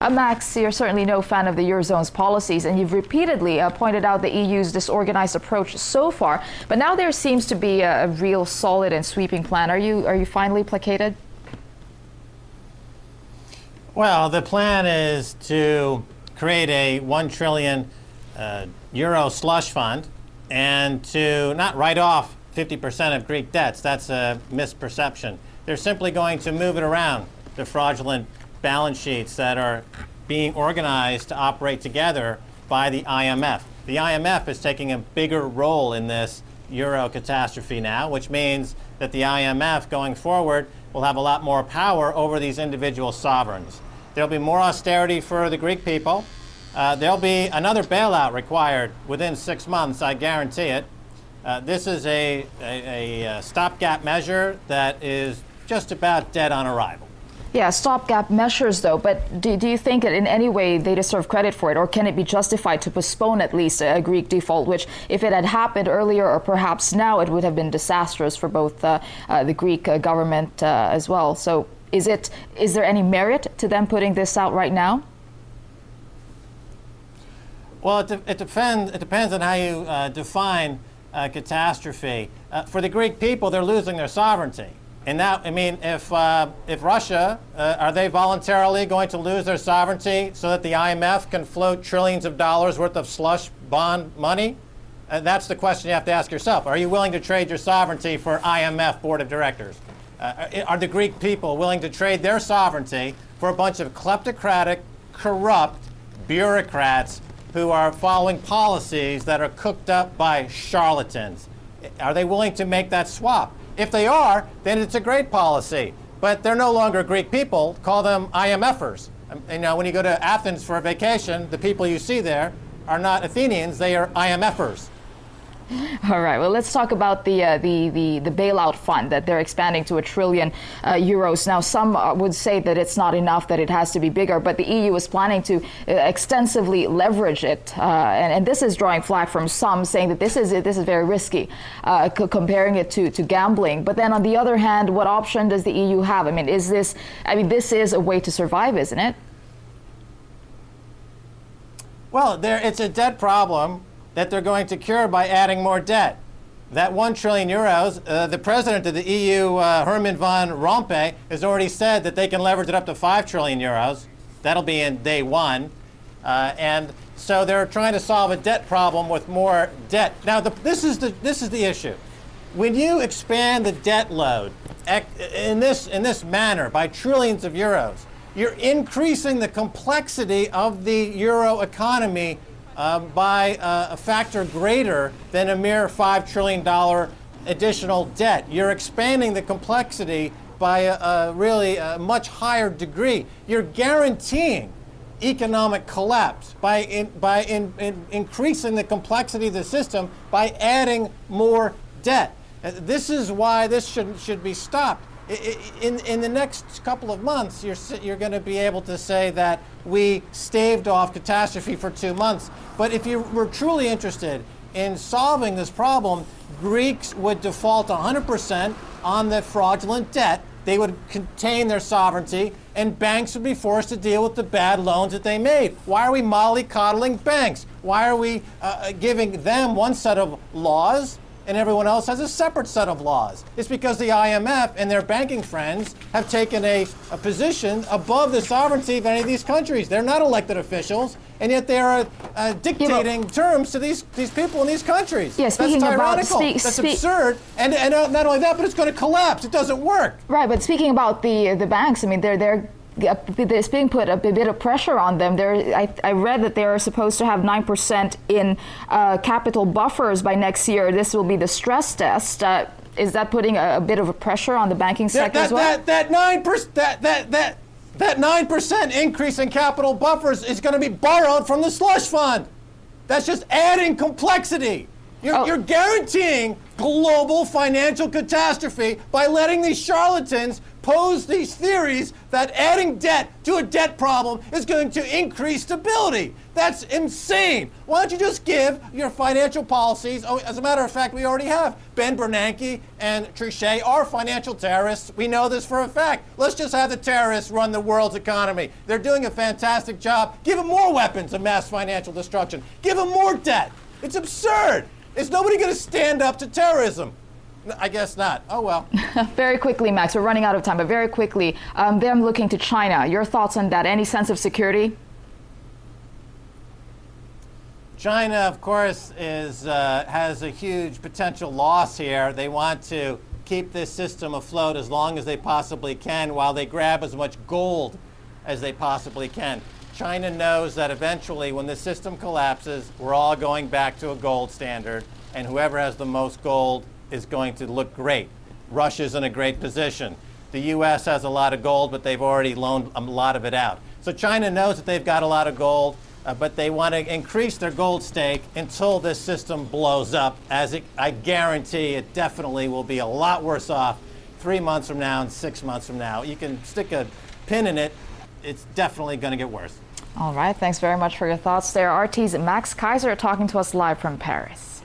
Max, you're certainly no fan of the Eurozone's policies, and you've repeatedly pointed out the EU's disorganized approach so far. But now there seems to be a real solid and sweeping plan. Are you finally placated? Well, the plan is to create a 1 trillion euro slush fund and to not write off 50% of Greek debts. That's a misperception. They're simply going to move it around, the fraudulent balance sheets that are being organized to operate together by the IMF. The IMF is taking a bigger role in this euro catastrophe now, which means that the IMF going forward will have a lot more power over these individual sovereigns. There'll be more austerity for the Greek people. There'll be another bailout required within 6 months, I guarantee it. This is a stopgap measure that is just about dead on arrival. Yeah, stopgap measures, though, but do you think that in any way they deserve credit for it, or can it be justified to postpone at least a Greek default, which, if it had happened earlier or perhaps now, it would have been disastrous for both the Greek government as well? So is there any merit to them putting this out right now? Well, it depends on how you define catastrophe. For the Greek people, they're losing their sovereignty. And that, I mean, if Russia, are they voluntarily going to lose their sovereignty so that the IMF can float trillions of dollars worth of slush bond money? That's the question you have to ask yourself. Are you willing to trade your sovereignty for IMF board of directors? Are the Greek people willing to trade their sovereignty for a bunch of kleptocratic, corrupt bureaucrats who are following policies that are cooked up by charlatans? Are they willing to make that swap? If they are, then it's a great policy. But they're no longer Greek people. Call them IMFers. You know, when you go to Athens for a vacation, the people you see there are not Athenians, they are IMFers. All right. Well, let's talk about the bailout fund that they're expanding to 1 trillion euros. Now, some would say that it's not enough, that it has to be bigger, but the EU is planning to extensively leverage it, and this is drawing flack from some, saying that this is very risky, comparing it to gambling. But then, on the other hand, what option does the EU have? I mean, this is a way to survive, isn't it? Well, it's a debt problem that they're going to cure by adding more debt. That 1 trillion euros, the president of the EU, Herman van Rompuy, has already said that they can leverage it up to 5 trillion euros. That'll be in day one. And so they're trying to solve a debt problem with more debt. Now, this is the issue. When you expand the debt load in this manner by trillions of euros, you're increasing the complexity of the euro economy by a factor greater than a mere $5 trillion additional debt. You're expanding the complexity by a really much higher degree. You're guaranteeing economic collapse by increasing the complexity of the system by adding more debt. This is why this should be stopped. In the next couple of months, you're going to be able to say that we staved off catastrophe for 2 months. But if you were truly interested in solving this problem, Greeks would default 100% on the fraudulent debt. They would contain their sovereignty, and banks would be forced to deal with the bad loans that they made. Why are we mollycoddling banks? Why are we giving them one set of laws and everyone else has a separate set of laws? It's because the IMF and their banking friends have taken a position above the sovereignty of any of these countries. They're not elected officials, and yet they are dictating terms to these people in these countries. Yeah, that's tyrannical. That's absurd. And not only that, but it's going to collapse. It doesn't work. Right, but speaking about the banks, I mean, there's being put a bit of pressure on them. I read that they are supposed to have 9% in capital buffers by next year. This will be the stress test. Is that putting a bit of a pressure on the banking sector as well? That 9% increase in capital buffers is going to be borrowed from the slush fund. That's just adding complexity. You're guaranteeing global financial catastrophe by letting these charlatans pose these theories that adding debt to a debt problem is going to increase stability. That's insane. Why don't you just give your financial policies? Oh, as a matter of fact, we already have. Ben Bernanke and Trichet are financial terrorists. We know this for a fact. Let's just have the terrorists run the world's economy. They're doing a fantastic job. Give them more weapons of mass financial destruction. Give them more debt. It's absurd. Is nobody going to stand up to terrorism? I guess not. Oh, well. Very quickly, Max, we're running out of time, but very quickly, them looking to China. Your thoughts on that? Any sense of security? China, of course, has a huge potential loss here. They want to keep this system afloat as long as they possibly can while they grab as much gold as they possibly can. China knows that eventually, when the system collapses, we're all going back to a gold standard, and whoever has the most gold is going to look great. Russia's in a great position. The U.S. has a lot of gold, but they've already loaned a lot of it out. So China knows that they've got a lot of gold, but they want to increase their gold stake until this system blows up, I guarantee it definitely will be a lot worse off 3 months from now and 6 months from now. You can stick a pin in it. It's definitely going to get worse. All right. Thanks very much for your thoughts there. RT's Max Keiser talking to us live from Paris.